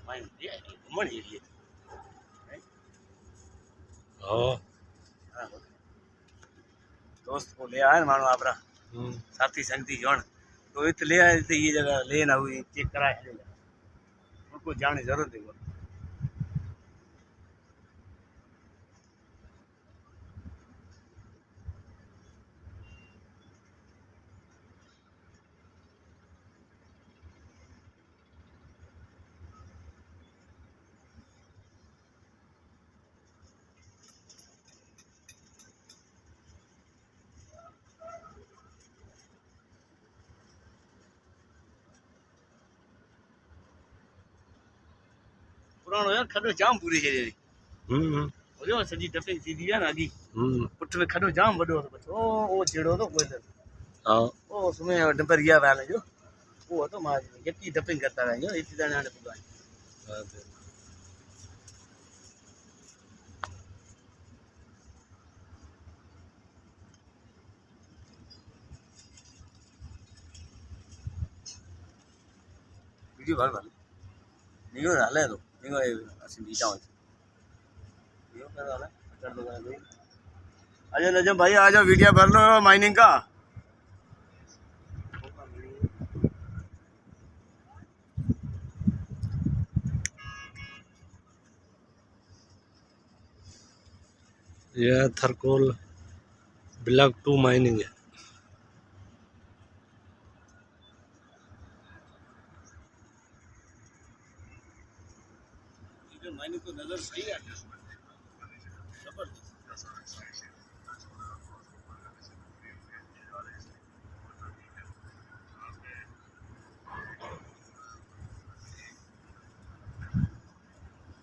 Mine घुमण एरिए हाँ दोस्त को ले आए मानो आपरा साथी संगती जन तो इत ले आए थे ये जगह ले ना हुई चेक कराए उनको जाने की जरूरत है पुरानो यार खड्डो जाम पूरी है हो जो सजी डपिंग सीधी है ना अगी पुठ में खड्डो जाम वडो ओ छेड़ो तो कोई हाँ ओ उसमें डंपरिया वाले जो वो तो मार यकी डपिंग करता रहा जो इतनी दाने पुगा वीडियो भर भर नियो डाले तो नियो असली बीटा हो नियो कर डाला कर दो भाई आजा नजम भाई आजा वीडियो भर लो माइनिंग का यह थरकोल ब्लॉक 2 माइनिंग है। माइनिंग तो नजर सही है